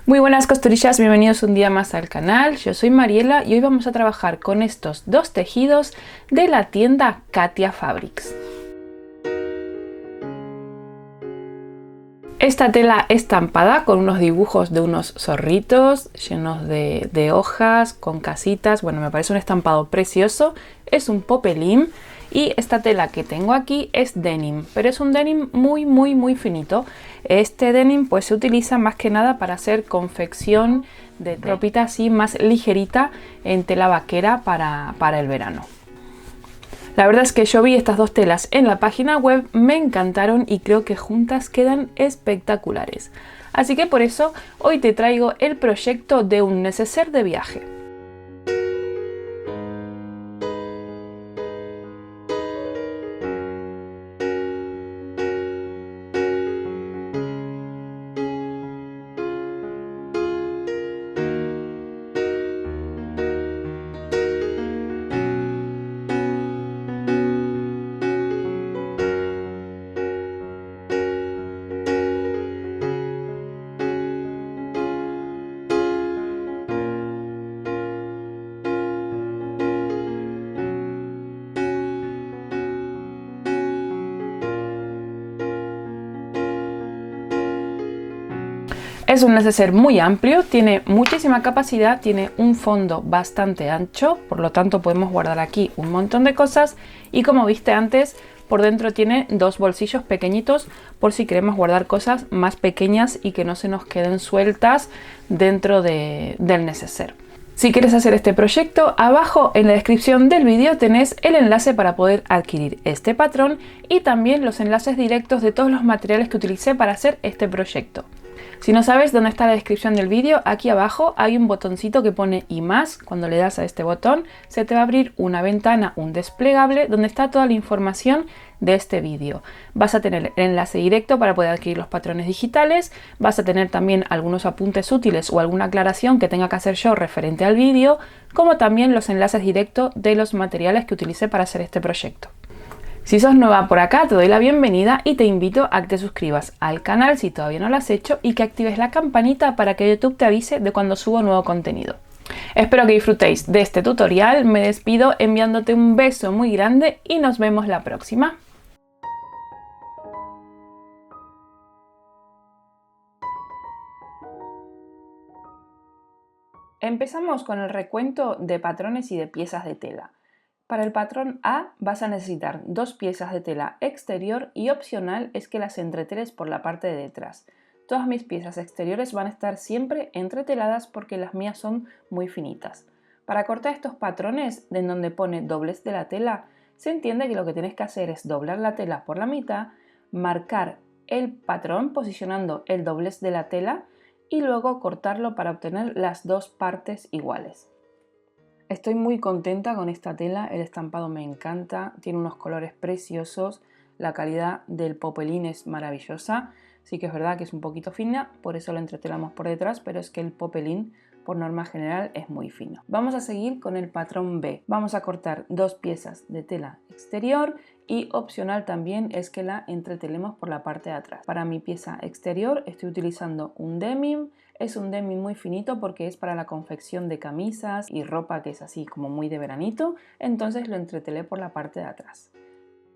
Muy buenas costurillas, bienvenidos un día más al canal. Yo soy Mariela y hoy vamos a trabajar con estos dos tejidos de la tienda Katia Fabrics. Esta tela estampada con unos dibujos de unos zorritos llenos de hojas, con casitas. Bueno, me parece un estampado precioso. Es un popelín. Y esta tela que tengo aquí es denim, pero es un denim muy finito. Este denim pues se utiliza más que nada para hacer confección de ropita así más ligerita en tela vaquera para el verano. La verdad es que yo vi estas dos telas en la página web, me encantaron y creo que juntas quedan espectaculares. Así que por eso hoy te traigo el proyecto de un neceser de viaje. Es un neceser muy amplio, tiene muchísima capacidad, tiene un fondo bastante ancho, por lo tanto podemos guardar aquí un montón de cosas y como viste antes, por dentro tiene dos bolsillos pequeñitos por si queremos guardar cosas más pequeñas y que no se nos queden sueltas dentro del neceser. Si quieres hacer este proyecto, abajo en la descripción del vídeo tenés el enlace para poder adquirir este patrón y también los enlaces directos de todos los materiales que utilicé para hacer este proyecto. Si no sabes dónde está la descripción del vídeo, aquí abajo hay un botoncito que pone y más. Cuando le das a este botón se te va a abrir una ventana, un desplegable donde está toda la información de este vídeo. Vas a tener el enlace directo para poder adquirir los patrones digitales, vas a tener también algunos apuntes útiles o alguna aclaración que tenga que hacer yo referente al vídeo, como también los enlaces directos de los materiales que utilicé para hacer este proyecto. Si sos nueva por acá, te doy la bienvenida y te invito a que te suscribas al canal si todavía no lo has hecho y que actives la campanita para que YouTube te avise de cuando subo nuevo contenido. Espero que disfrutéis de este tutorial, me despido enviándote un beso muy grande y nos vemos la próxima. Empezamos con el recuento de patrones y de piezas de tela. Para el patrón A vas a necesitar dos piezas de tela exterior y opcional es que las entreteles por la parte de detrás. Todas mis piezas exteriores van a estar siempre entreteladas porque las mías son muy finitas. Para cortar estos patrones en donde pone doblez de la tela, se entiende que lo que tienes que hacer es doblar la tela por la mitad, marcar el patrón posicionando el doblez de la tela y luego cortarlo para obtener las dos partes iguales. Estoy muy contenta con esta tela, el estampado me encanta, tiene unos colores preciosos, la calidad del popelín es maravillosa, sí que es verdad que es un poquito fina, por eso lo entretelamos por detrás, pero es que el popelín por norma general es muy fino. Vamos a seguir con el patrón B, vamos a cortar dos piezas de tela exterior y opcional también es que la entretelemos por la parte de atrás. Para mi pieza exterior estoy utilizando un denim. Es un denim muy finito porque es para la confección de camisas y ropa que es así como muy de veranito, entonces lo entretelé por la parte de atrás.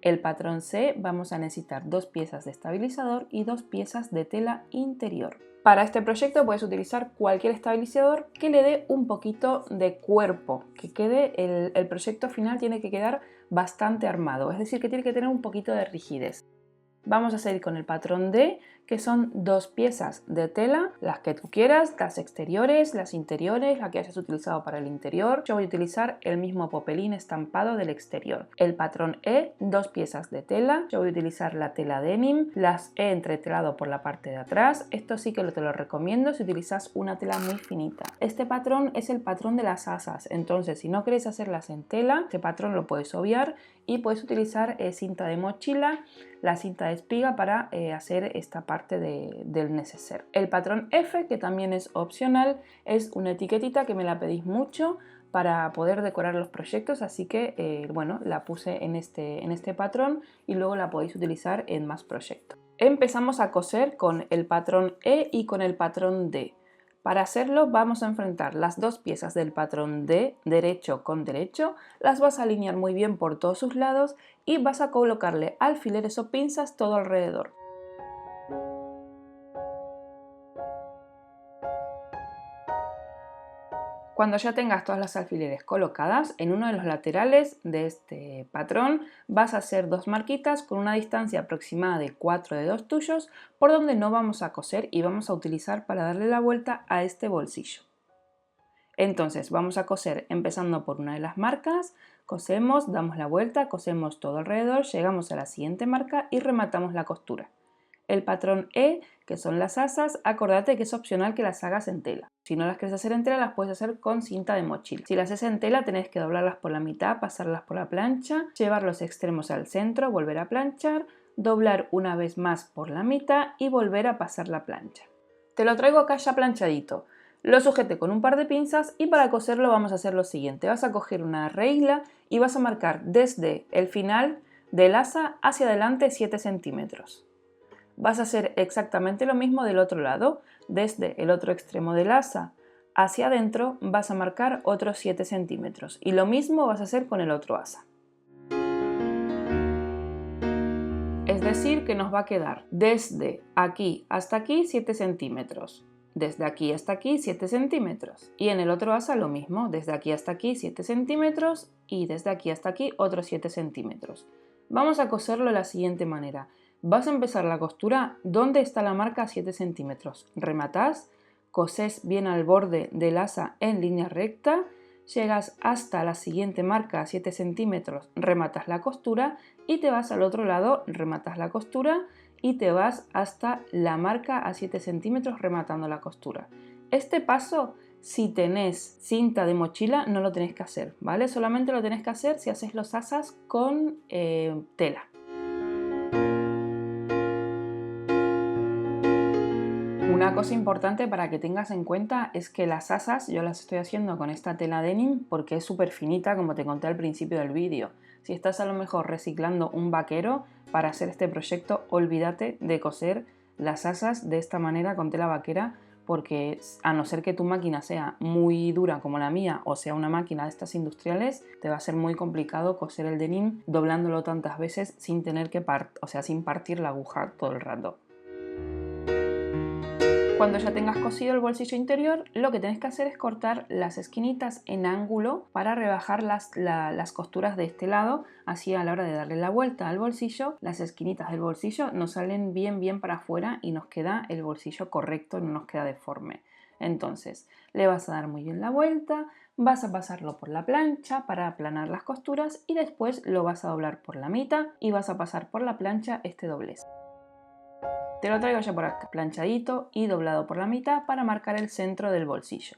El patrón C vamos a necesitar dos piezas de estabilizador y dos piezas de tela interior. Para este proyecto puedes utilizar cualquier estabilizador que le dé un poquito de cuerpo, que quede el proyecto final tiene que quedar bastante armado, es decir que tiene que tener un poquito de rigidez. Vamos a seguir con el patrón D, que son dos piezas de tela, las que tú quieras, las exteriores, las interiores, la que hayas utilizado para el interior. Yo voy a utilizar el mismo popelín estampado del exterior. El patrón E, dos piezas de tela. Yo voy a utilizar la tela denim, las he entretelado por la parte de atrás. Esto sí que te lo recomiendo si utilizas una tela muy finita. Este patrón es el patrón de las asas, entonces si no quieres hacerlas en tela, este patrón lo puedes obviar y puedes utilizar cinta de mochila, la cinta de espiga para hacer esta parte del neceser. El patrón F, que también es opcional, es una etiquetita que me la pedís mucho para poder decorar los proyectos, así que bueno, la puse en este patrón y luego la podéis utilizar en más proyectos. Empezamos a coser con el patrón E y con el patrón D. Para hacerlo vamos a enfrentar las dos piezas del patrón de derecho con derecho, las vas a alinear muy bien por todos sus lados y vas a colocarle alfileres o pinzas todo alrededor. Cuando ya tengas todas las alfileres colocadas, en uno de los laterales de este patrón vas a hacer dos marquitas con una distancia aproximada de 4 dedos tuyos por donde no vamos a coser y vamos a utilizar para darle la vuelta a este bolsillo. Entonces vamos a coser empezando por una de las marcas, cosemos, damos la vuelta, cosemos todo alrededor, llegamos a la siguiente marca y rematamos la costura. El patrón E, que son las asas, acordate que es opcional que las hagas en tela. Si no las quieres hacer en tela, las puedes hacer con cinta de mochila. Si las haces en tela, tenés que doblarlas por la mitad, pasarlas por la plancha, llevar los extremos al centro, volver a planchar, doblar una vez más por la mitad y volver a pasar la plancha. Te lo traigo acá ya planchadito. Lo sujeté con un par de pinzas y para coserlo vamos a hacer lo siguiente. Vas a coger una regla y vas a marcar desde el final del asa hacia adelante 7 centímetros. Vas a hacer exactamente lo mismo del otro lado. Desde el otro extremo del asa hacia adentro vas a marcar otros 7 centímetros y lo mismo vas a hacer con el otro asa. Es decir, que nos va a quedar desde aquí hasta aquí 7 centímetros, desde aquí hasta aquí 7 centímetros y en el otro asa lo mismo, desde aquí hasta aquí 7 centímetros y desde aquí hasta aquí otros 7 centímetros. Vamos a coserlo de la siguiente manera. Vas a empezar la costura donde está la marca 7 centímetros. Rematás, cosés bien al borde del asa en línea recta, llegas hasta la siguiente marca a 7 centímetros, rematas la costura y te vas al otro lado, rematas la costura y te vas hasta la marca a 7 centímetros rematando la costura. Este paso, si tenés cinta de mochila, no lo tenés que hacer, ¿vale? Solamente lo tenés que hacer si haces los asas con tela. Una cosa importante para que tengas en cuenta es que las asas yo las estoy haciendo con esta tela denim porque es súper finita, como te conté al principio del vídeo. Si estás a lo mejor reciclando un vaquero para hacer este proyecto, olvídate de coser las asas de esta manera con tela vaquera, porque a no ser que tu máquina sea muy dura como la mía o sea una máquina de estas industriales, te va a ser muy complicado coser el denim doblándolo tantas veces sin tener que sin partir la aguja todo el rato. Cuando ya tengas cosido el bolsillo interior, lo que tienes que hacer es cortar las esquinitas en ángulo para rebajar las costuras de este lado, así a la hora de darle la vuelta al bolsillo, las esquinitas del bolsillo nos salen bien para afuera y nos queda el bolsillo correcto, no nos queda deforme. Entonces, le vas a dar muy bien la vuelta, vas a pasarlo por la plancha para aplanar las costuras y después lo vas a doblar por la mitad y vas a pasar por la plancha este doblez. Te lo traigo ya por acá, planchadito y doblado por la mitad para marcar el centro del bolsillo.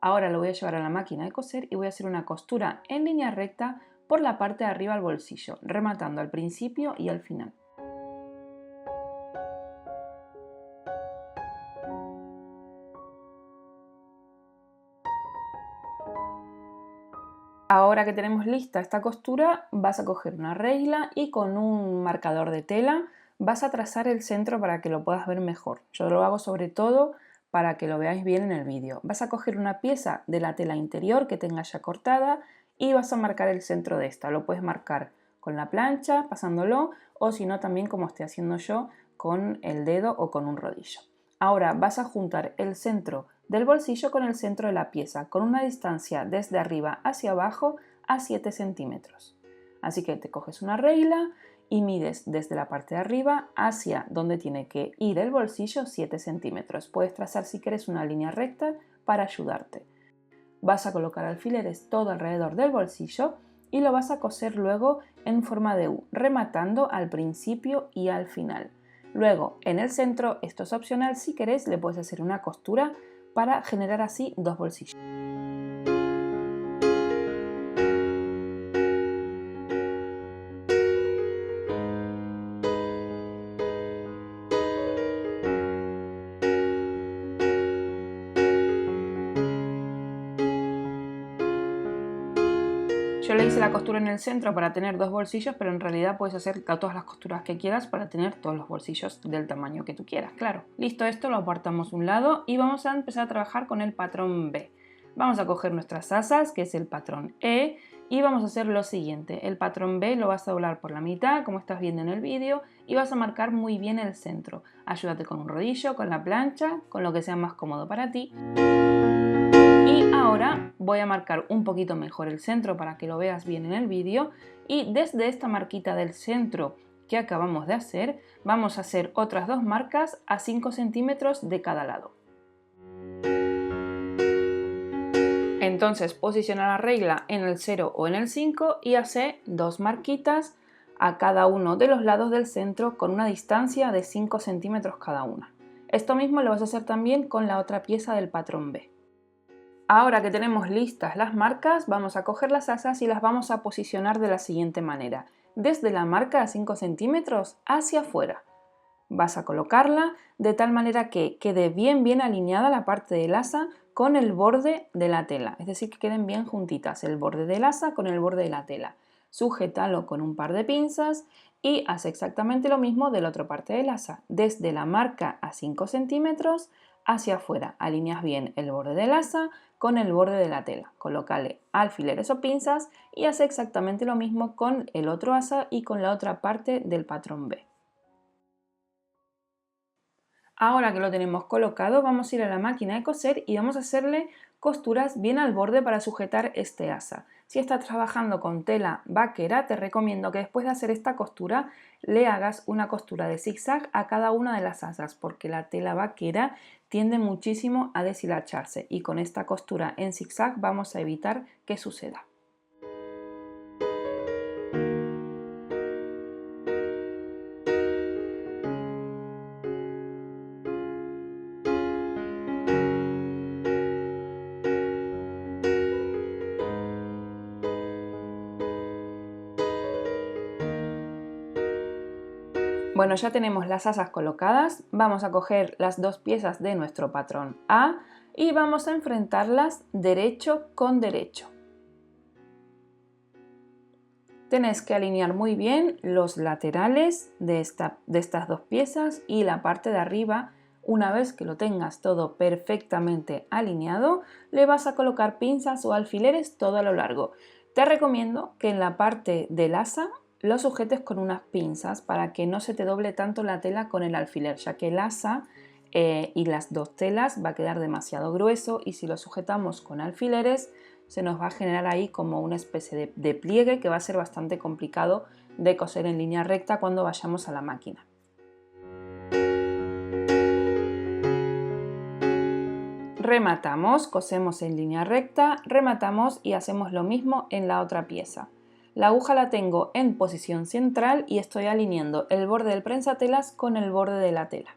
Ahora lo voy a llevar a la máquina de coser y voy a hacer una costura en línea recta por la parte de arriba del bolsillo, rematando al principio y al final. Ahora que tenemos lista esta costura, vas a coger una regla y con un marcador de tela vas a trazar el centro para que lo puedas ver mejor. Yo lo hago sobre todo para que lo veáis bien en el vídeo. Vas a coger una pieza de la tela interior que tengas ya cortada y vas a marcar el centro de esta. Lo puedes marcar con la plancha, pasándolo, o si no también como estoy haciendo yo, con el dedo o con un rodillo. Ahora vas a juntar el centro del bolsillo con el centro de la pieza, con una distancia desde arriba hacia abajo a 7 centímetros. Así que te coges una regla y mides desde la parte de arriba hacia donde tiene que ir el bolsillo 7 centímetros. Puedes trazar si quieres una línea recta para ayudarte. Vas a colocar alfileres todo alrededor del bolsillo y lo vas a coser luego en forma de U, rematando al principio y al final. Luego, en el centro, esto es opcional, si querés le puedes hacer una costura para generar así dos bolsillos. Yo Yo le hice la costura en el centro para tener dos bolsillos, pero en realidad puedes hacer todas las costuras que quieras para tener todos los bolsillos del tamaño que tú quieras, claro. Listo, esto lo apartamos a un lado y vamos a empezar a trabajar con el patrón B. Vamos a coger nuestras asas, que es el patrón E, y vamos a hacer lo siguiente. El patrón B lo vas a doblar por la mitad, como estás viendo en el vídeo, y vas a marcar muy bien el centro. Ayúdate con un rodillo, con la plancha, con lo que sea más cómodo para ti. Y ahora voy a marcar un poquito mejor el centro para que lo veas bien en el vídeo, y desde esta marquita del centro que acabamos de hacer, vamos a hacer otras dos marcas a 5 centímetros de cada lado. Entonces posiciona la regla en el 0 o en el 5 y hace dos marquitas a cada uno de los lados del centro con una distancia de 5 centímetros cada una. Esto mismo lo vas a hacer también con la otra pieza del patrón B. Ahora que tenemos listas las marcas, vamos a coger las asas y las vamos a posicionar de la siguiente manera. Desde la marca a 5 centímetros hacia afuera. Vas a colocarla de tal manera que quede bien alineada la parte del asa con el borde de la tela, es decir, que queden bien juntitas el borde del asa con el borde de la tela. Sujétalo con un par de pinzas y haz exactamente lo mismo de la otra parte del asa. Desde la marca a 5 centímetros hacia afuera, alineas bien el borde del asa con el borde de la tela. Colócale alfileres o pinzas y haz exactamente lo mismo con el otro asa y con la otra parte del patrón B. Ahora que lo tenemos colocado, vamos a ir a la máquina de coser y vamos a hacerle costuras bien al borde para sujetar este asa. Si estás trabajando con tela vaquera, te recomiendo que después de hacer esta costura le hagas una costura de zigzag a cada una de las asas, porque la tela vaquera tiende muchísimo a deshilacharse y con esta costura en zigzag vamos a evitar que suceda. Bueno, ya tenemos las asas colocadas, vamos a coger las dos piezas de nuestro patrón A y vamos a enfrentarlas derecho con derecho. Tenés que alinear muy bien los laterales de estas dos piezas y la parte de arriba. Una vez que lo tengas todo perfectamente alineado, le vas a colocar pinzas o alfileres todo a lo largo. Te recomiendo que en la parte del asa lo sujetes con unas pinzas para que no se te doble tanto la tela con el alfiler, ya que el asa y las dos telas va a quedar demasiado grueso y si lo sujetamos con alfileres se nos va a generar ahí como una especie de pliegue que va a ser bastante complicado de coser en línea recta cuando vayamos a la máquina. Rematamos, cosemos en línea recta, rematamos y hacemos lo mismo en la otra pieza. La aguja la tengo en posición central y estoy alineando el borde del prensatelas con el borde de la tela.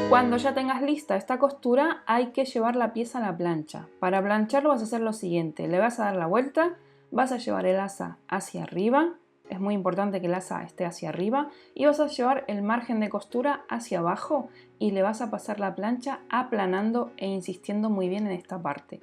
Cuando ya tengas lista esta costura hay que llevar la pieza a la plancha. Para plancharlo vas a hacer lo siguiente, le vas a dar la vuelta, vas a llevar el asa hacia arriba, es muy importante que el asa esté hacia arriba, y vas a llevar el margen de costura hacia abajo y le vas a pasar la plancha aplanando e insistiendo muy bien en esta parte.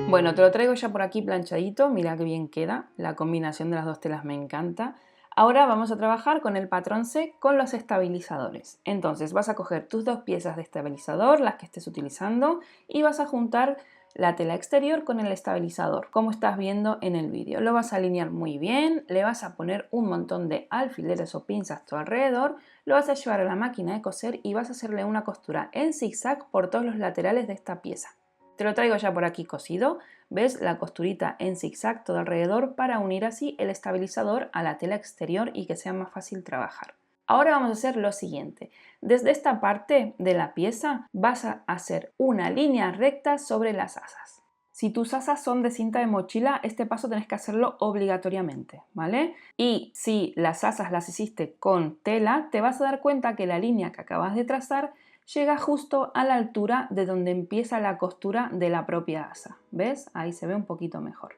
Bueno, te lo traigo ya por aquí planchadito, mira qué bien queda, la combinación de las dos telas me encanta. Ahora vamos a trabajar con el patrón C con los estabilizadores. Entonces vas a coger tus dos piezas de estabilizador, las que estés utilizando, y vas a juntar la tela exterior con el estabilizador, como estás viendo en el vídeo. Lo vas a alinear muy bien, le vas a poner un montón de alfileres o pinzas a tu alrededor, lo vas a llevar a la máquina de coser y vas a hacerle una costura en zigzag por todos los laterales de esta pieza. Te lo traigo ya por aquí cosido, ves la costurita en zigzag todo alrededor para unir así el estabilizador a la tela exterior y que sea más fácil trabajar. Ahora vamos a hacer lo siguiente, desde esta parte de la pieza vas a hacer una línea recta sobre las asas. Si tus asas son de cinta de mochila, este paso tenés que hacerlo obligatoriamente, ¿vale? Y si las asas las hiciste con tela, te vas a dar cuenta que la línea que acabas de trazar llega justo a la altura de donde empieza la costura de la propia asa. ¿Ves? Ahí se ve un poquito mejor.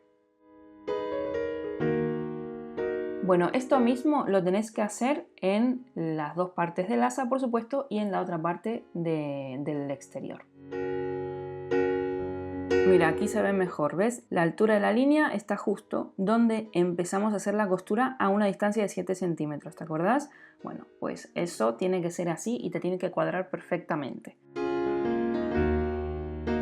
Bueno, esto mismo lo tenéis que hacer en las dos partes del asa, por supuesto, y en la otra parte del exterior. Mira, aquí se ve mejor, ¿ves? La altura de la línea está justo donde empezamos a hacer la costura a una distancia de 7 centímetros, ¿te acordás? Bueno, pues eso tiene que ser así y te tiene que cuadrar perfectamente.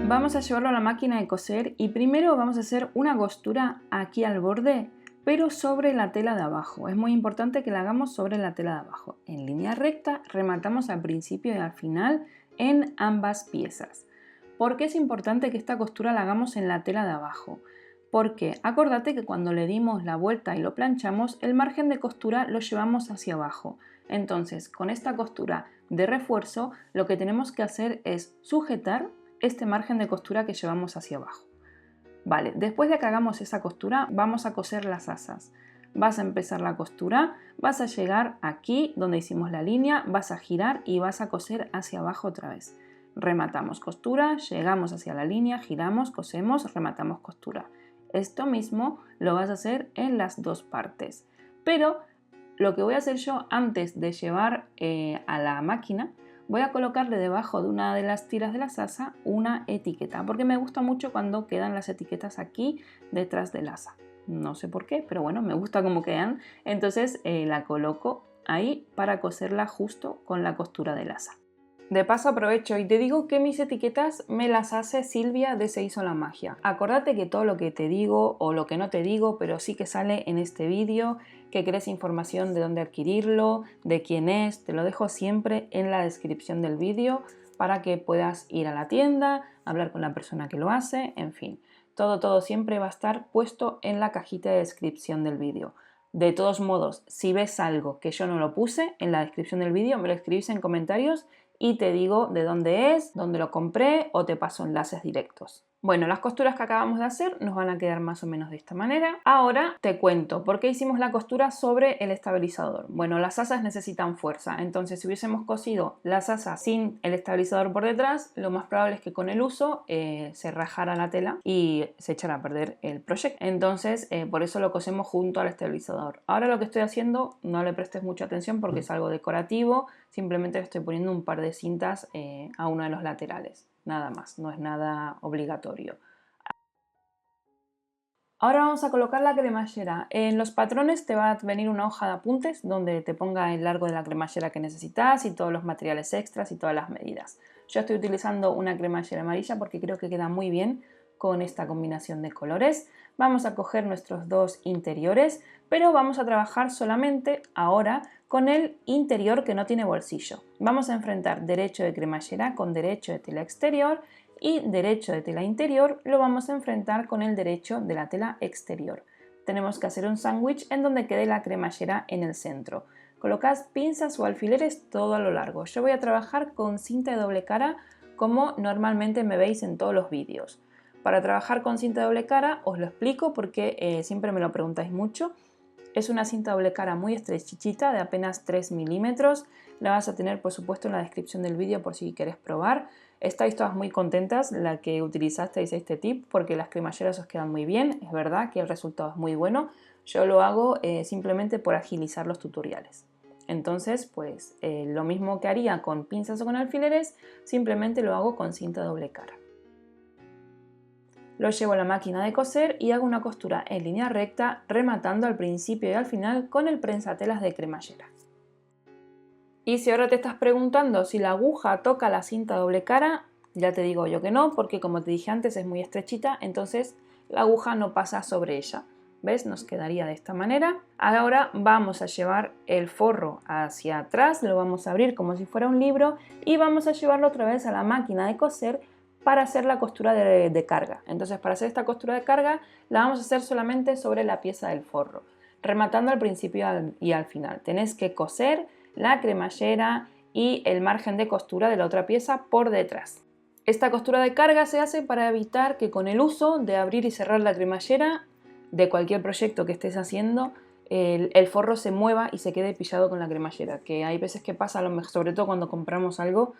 Vamos a llevarlo a la máquina de coser y primero vamos a hacer una costura aquí al borde, pero sobre la tela de abajo. Es muy importante que la hagamos sobre la tela de abajo. En línea recta rematamos al principio y al final en ambas piezas. ¿Por qué es importante que esta costura la hagamos en la tela de abajo? Porque acordate que cuando le dimos la vuelta y lo planchamos, el margen de costura lo llevamos hacia abajo. Entonces, con esta costura de refuerzo, lo que tenemos que hacer es sujetar este margen de costura que llevamos hacia abajo. Vale, después de que hagamos esa costura, vamos a coser las asas. Vas a empezar la costura, vas a llegar aquí donde hicimos la línea, vas a girar y vas a coser hacia abajo otra vez. Rematamos costura, llegamos hacia la línea, giramos, cosemos, rematamos costura. Esto mismo lo vas a hacer en las dos partes. Pero lo que voy a hacer yo antes de llevar a la máquina, voy a colocarle debajo de una de las tiras de la asa una etiqueta, porque me gusta mucho cuando quedan las etiquetas aquí detrás del asa. No sé por qué, pero bueno, me gusta cómo quedan. Entonces la coloco ahí para coserla justo con la costura del asa. De paso aprovecho y te digo que mis etiquetas me las hace Silvia de Se hizo la magia. Acordate que todo lo que te digo o lo que no te digo, pero sí que sale en este vídeo, que querés información de dónde adquirirlo, de quién es, te lo dejo siempre en la descripción del vídeo para que puedas ir a la tienda, hablar con la persona que lo hace, en fin. Todo siempre va a estar puesto en la cajita de descripción del vídeo. De todos modos, si ves algo que yo no lo puse en la descripción del vídeo, me lo escribís en comentarios y te digo de dónde es, dónde lo compré o te paso enlaces directos. Bueno, las costuras que acabamos de hacer nos van a quedar más o menos de esta manera. Ahora te cuento por qué hicimos la costura sobre el estabilizador. Bueno, las asas necesitan fuerza, entonces si hubiésemos cosido las asas sin el estabilizador por detrás, lo más probable es que con el uso se rajara la tela y se echara a perder el proyecto. Entonces, por eso lo cosemos junto al estabilizador. Ahora lo que estoy haciendo, no le prestes mucha atención porque es algo decorativo, simplemente le estoy poniendo un par de cintas a uno de los laterales. Nada más, no es nada obligatorio. Ahora vamos a colocar la cremallera. En los patrones te va a venir una hoja de apuntes donde te ponga el largo de la cremallera que necesitas y todos los materiales extras y todas las medidas. Yo estoy utilizando una cremallera amarilla porque creo que queda muy bien con esta combinación de colores. Vamos a coger nuestros dos interiores, pero vamos a trabajar solamente ahora con el interior que no tiene bolsillo. Vamos a enfrentar derecho de cremallera con derecho de tela exterior y derecho de tela interior lo vamos a enfrentar con el derecho de la tela exterior. Tenemos que hacer un sándwich en donde quede la cremallera en el centro. Colocad pinzas o alfileres todo a lo largo. Yo voy a trabajar con cinta de doble cara como normalmente me veis en todos los vídeos. Para trabajar con cinta de doble cara os lo explico porque siempre me lo preguntáis mucho. Es una cinta doble cara muy estrechita de apenas 3 milímetros. La vas a tener por supuesto en la descripción del vídeo por si queréis probar. Estáis todas muy contentas la que utilizasteis este tip porque las cremalleras os quedan muy bien. Es verdad que el resultado es muy bueno. Yo lo hago simplemente por agilizar los tutoriales. Entonces, pues lo mismo que haría con pinzas o con alfileres, simplemente lo hago con cinta doble cara. Lo llevo a la máquina de coser y hago una costura en línea recta, rematando al principio y al final con el prensatelas de cremallera. Y si ahora te estás preguntando si la aguja toca la cinta doble cara, ya te digo yo que no, porque como te dije antes es muy estrechita, entonces la aguja no pasa sobre ella. ¿Ves? Nos quedaría de esta manera. Ahora vamos a llevar el forro hacia atrás, lo vamos a abrir como si fuera un libro y vamos a llevarlo otra vez a la máquina de coser para hacer la costura de carga. Entonces para hacer esta costura de carga la vamos a hacer solamente sobre la pieza del forro, rematando al principio y al final. Tenés que coser la cremallera y el margen de costura de la otra pieza por detrás. Esta costura de carga se hace para evitar que con el uso de abrir y cerrar la cremallera de cualquier proyecto que estés haciendo el forro se mueva y se quede pillado con la cremallera, que hay veces que pasa, sobre todo cuando compramos algo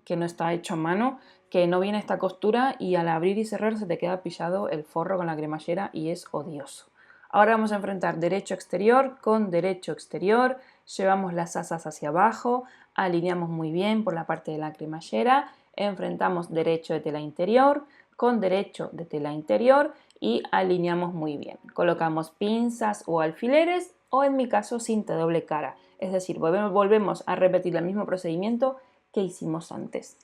que no está hecho a mano, que no viene esta costura y al abrir y cerrar se te queda pillado el forro con la cremallera y es odioso. Ahora vamos a enfrentar derecho exterior con derecho exterior, llevamos las asas hacia abajo, alineamos muy bien por la parte de la cremallera, enfrentamos derecho de tela interior con derecho de tela interior y alineamos muy bien. Colocamos pinzas o alfileres o en mi caso cinta doble cara, es decir, volvemos a repetir el mismo procedimiento que hicimos antes.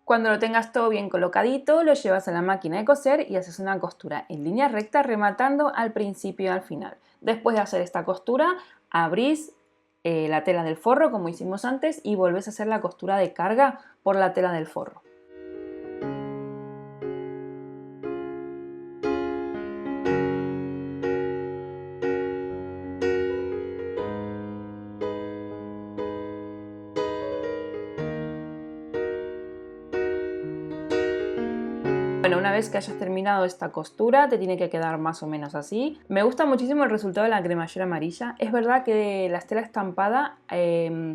Cuando lo tengas todo bien colocadito, lo llevas a la máquina de coser y haces una costura en línea recta rematando al principio y al final. Después de hacer esta costura, abrís la tela del forro como hicimos antes y volvés a hacer la costura de carga por la tela del forro. Bueno, una vez que hayas terminado esta costura te tiene que quedar más o menos así. Me gusta muchísimo el resultado de la cremallera amarilla. Es verdad que la tela estampada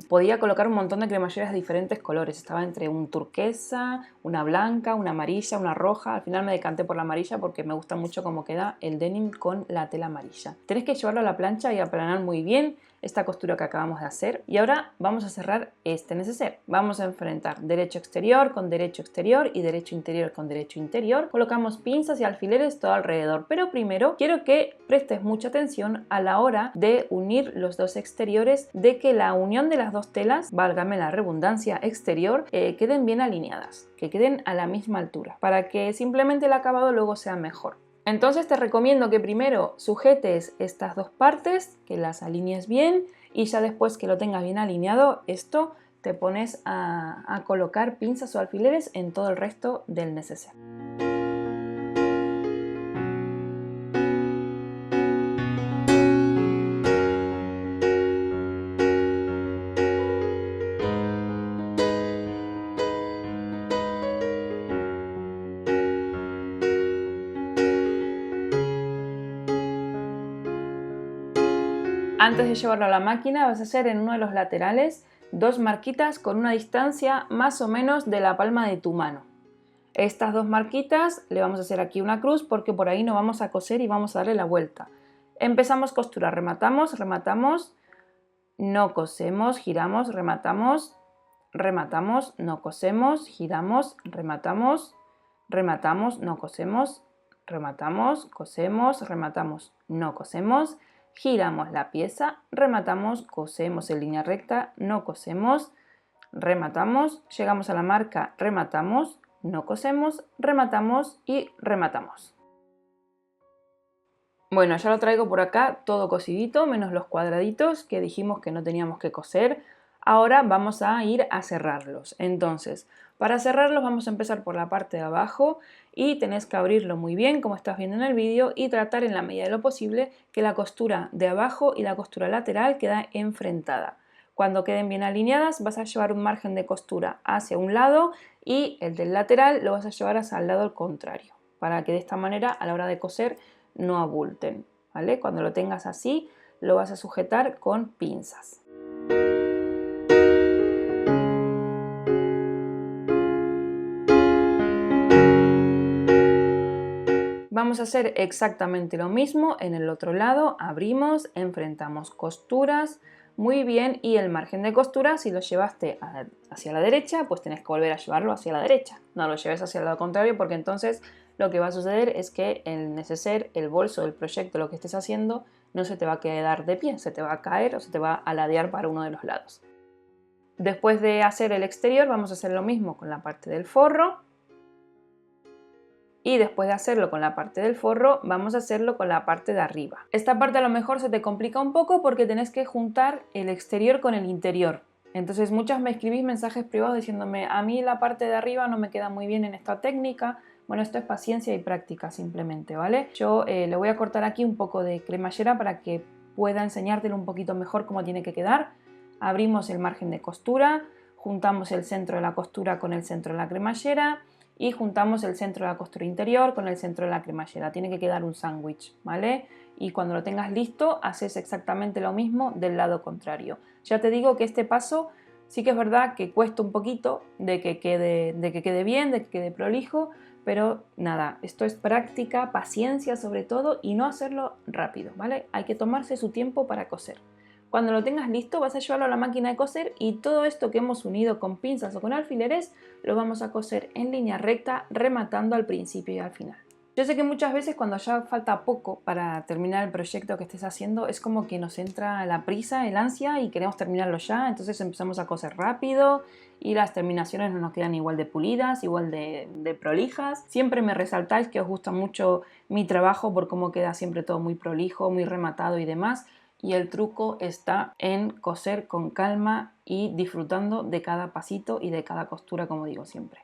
podía colocar un montón de cremalleras de diferentes colores. Estaba entre un turquesa, una blanca, una amarilla, una roja. Al final me decanté por la amarilla porque me gusta mucho cómo queda el denim con la tela amarilla. Tenés que llevarlo a la plancha y aplanar muy bien esta costura que acabamos de hacer. Y ahora vamos a cerrar este neceser. Vamos a enfrentar derecho exterior con derecho exterior y derecho interior con derecho interior. Colocamos pinzas y alfileres todo alrededor, pero primero quiero que prestes mucha atención a la hora de unir los dos exteriores, de que la unión de las dos telas, válgame la redundancia, exterior, queden bien alineadas, que queden a la misma altura, para que simplemente el acabado luego sea mejor. Entonces te recomiendo que primero sujetes estas dos partes, que las alinees bien y ya después que lo tengas bien alineado, esto te pones a colocar pinzas o alfileres en todo el resto del neceser. Antes de llevarlo a la máquina vas a hacer en uno de los laterales dos marquitas con una distancia más o menos de la palma de tu mano. Estas dos marquitas le vamos a hacer aquí una cruz porque por ahí no vamos a coser y vamos a darle la vuelta. Empezamos costura, rematamos, rematamos, no cosemos, giramos, rematamos, rematamos, no cosemos, giramos, rematamos, rematamos, no cosemos, rematamos, cosemos, rematamos, no cosemos, giramos la pieza, rematamos, cosemos en línea recta, no cosemos, rematamos, llegamos a la marca, rematamos, no cosemos, rematamos y rematamos. Bueno, ya lo traigo por acá todo cosidito, menos los cuadraditos que dijimos que no teníamos que coser. Ahora vamos a ir a cerrarlos. Entonces, para cerrarlos vamos a empezar por la parte de abajo y tenés que abrirlo muy bien, como estás viendo en el vídeo, y tratar en la medida de lo posible que la costura de abajo y la costura lateral quede enfrentada. Cuando queden bien alineadas vas a llevar un margen de costura hacia un lado y el del lateral lo vas a llevar hacia el lado contrario, para que de esta manera a la hora de coser no abulten, ¿vale? Cuando lo tengas así, lo vas a sujetar con pinzas. Vamos a hacer exactamente lo mismo en el otro lado, abrimos, enfrentamos costuras, muy bien, y el margen de costura, si lo llevaste hacia la derecha, pues tenés que volver a llevarlo hacia la derecha, no lo lleves hacia el lado contrario porque entonces lo que va a suceder es que el neceser, el bolso, el proyecto, lo que estés haciendo, no se te va a quedar de pie, se te va a caer o se te va a ladear para uno de los lados. Después de hacer el exterior vamos a hacer lo mismo con la parte del forro. Y después de hacerlo con la parte del forro, vamos a hacerlo con la parte de arriba. Esta parte a lo mejor se te complica un poco porque tenés que juntar el exterior con el interior. Entonces muchas me escribís mensajes privados diciéndome a mí la parte de arriba no me queda muy bien en esta técnica. Bueno, esto es paciencia y práctica simplemente, ¿vale? Yo le voy a cortar aquí un poco de cremallera para que pueda enseñártelo un poquito mejor cómo tiene que quedar. Abrimos el margen de costura, juntamos el centro de la costura con el centro de la cremallera y juntamos el centro de la costura interior con el centro de la cremallera. Tiene que quedar un sándwich, ¿vale? Y cuando lo tengas listo, haces exactamente lo mismo del lado contrario. Ya te digo que este paso sí que es verdad que cuesta un poquito de que quede bien, de que quede prolijo, pero nada, esto es práctica, paciencia sobre todo y no hacerlo rápido, ¿vale? Hay que tomarse su tiempo para coser. Cuando lo tengas listo vas a llevarlo a la máquina de coser y todo esto que hemos unido con pinzas o con alfileres lo vamos a coser en línea recta, rematando al principio y al final. Yo sé que muchas veces cuando ya falta poco para terminar el proyecto que estés haciendo es como que nos entra la prisa, el ansia y queremos terminarlo ya, entonces empezamos a coser rápido y las terminaciones no nos quedan igual de pulidas, igual de prolijas. Siempre me resaltáis que os gusta mucho mi trabajo por cómo queda siempre todo muy prolijo, muy rematado y demás. Y el truco está en coser con calma y disfrutando de cada pasito y de cada costura, como digo siempre.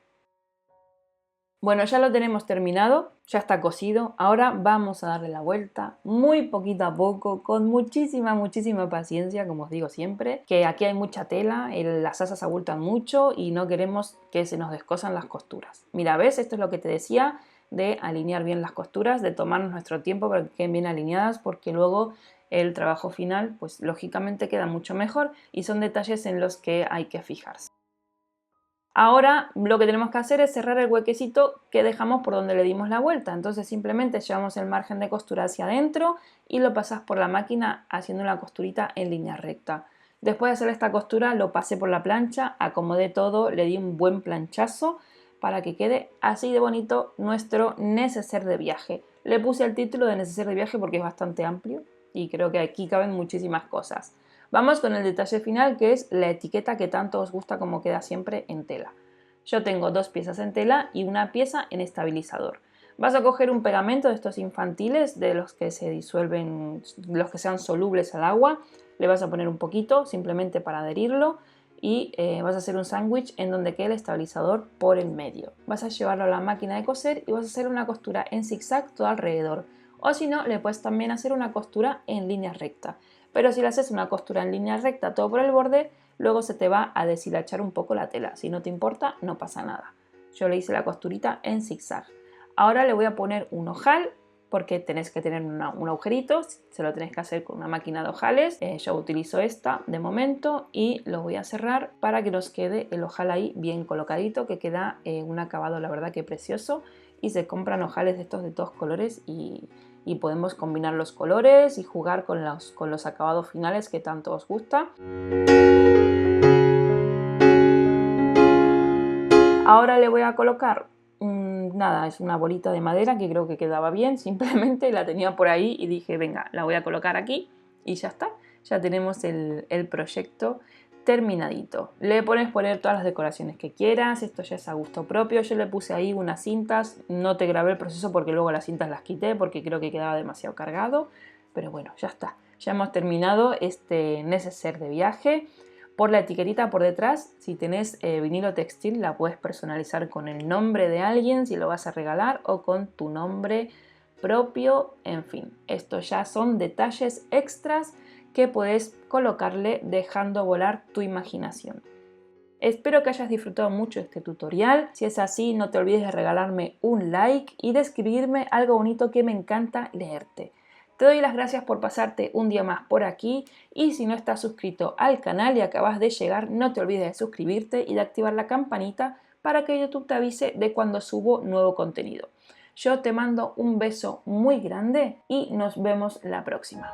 Bueno, ya lo tenemos terminado, ya está cosido. Ahora vamos a darle la vuelta muy poquito a poco, con muchísima paciencia, como os digo siempre, que aquí hay mucha tela, las asas abultan mucho y no queremos que se nos descosan las costuras. Mira, ¿ves? Esto es lo que te decía de alinear bien las costuras, de tomarnos nuestro tiempo para que queden bien alineadas, porque luego el trabajo final, pues lógicamente queda mucho mejor y son detalles en los que hay que fijarse. Ahora lo que tenemos que hacer es cerrar el huequecito que dejamos por donde le dimos la vuelta. Entonces simplemente llevamos el margen de costura hacia adentro y lo pasas por la máquina haciendo una costurita en línea recta. Después de hacer esta costura lo pasé por la plancha, acomodé todo, le di un buen planchazo para que quede así de bonito nuestro neceser de viaje. Le puse el título de neceser de viaje porque es bastante amplio y creo que aquí caben muchísimas cosas. Vamos con el detalle final, que es la etiqueta que tanto os gusta como queda siempre en tela. Yo tengo 2 piezas en tela y una pieza en estabilizador. Vas a coger un pegamento de estos infantiles, de los que se disuelven, los que sean solubles al agua. Le vas a poner un poquito, simplemente para adherirlo. Y vas a hacer un sándwich en donde quede el estabilizador por el medio. Vas a llevarlo a la máquina de coser y vas a hacer una costura en zigzag todo alrededor. O si no, le puedes también hacer una costura en línea recta. Pero si le haces una costura en línea recta todo por el borde, luego se te va a deshilachar un poco la tela. Si no te importa, no pasa nada. Yo le hice la costurita en zigzag. Ahora le voy a poner un ojal, porque tenéis que tener un agujerito, se lo tenéis que hacer con una máquina de ojales. Yo utilizo esta de momento y lo voy a cerrar para que nos quede el ojal ahí bien colocadito, que queda un acabado la verdad que precioso. Y se compran ojales de estos de todos colores y podemos combinar los colores y jugar con los acabados finales que tanto os gusta. Ahora le voy a colocar, nada, es una bolita de madera que creo que quedaba bien, simplemente la tenía por ahí y dije, venga, la voy a colocar aquí y ya está. Ya tenemos el proyecto terminadito. Le pones poner todas las decoraciones que quieras, esto ya es a gusto propio. Yo le puse ahí unas cintas, no te grabé el proceso porque luego las cintas las quité porque creo que quedaba demasiado cargado, pero bueno, ya está. Ya hemos terminado este neceser de viaje. Por la etiquetita por detrás, si tenés vinilo textil, la puedes personalizar con el nombre de alguien si lo vas a regalar o con tu nombre propio. En fin, estos ya son detalles extras que puedes colocarle dejando volar tu imaginación. Espero que hayas disfrutado mucho este tutorial. Si es así, no te olvides de regalarme un like y de escribirme algo bonito que me encanta leerte. Te doy las gracias por pasarte un día más por aquí y si no estás suscrito al canal y acabas de llegar, no te olvides de suscribirte y de activar la campanita para que YouTube te avise de cuando subo nuevo contenido. Yo te mando un beso muy grande y nos vemos la próxima.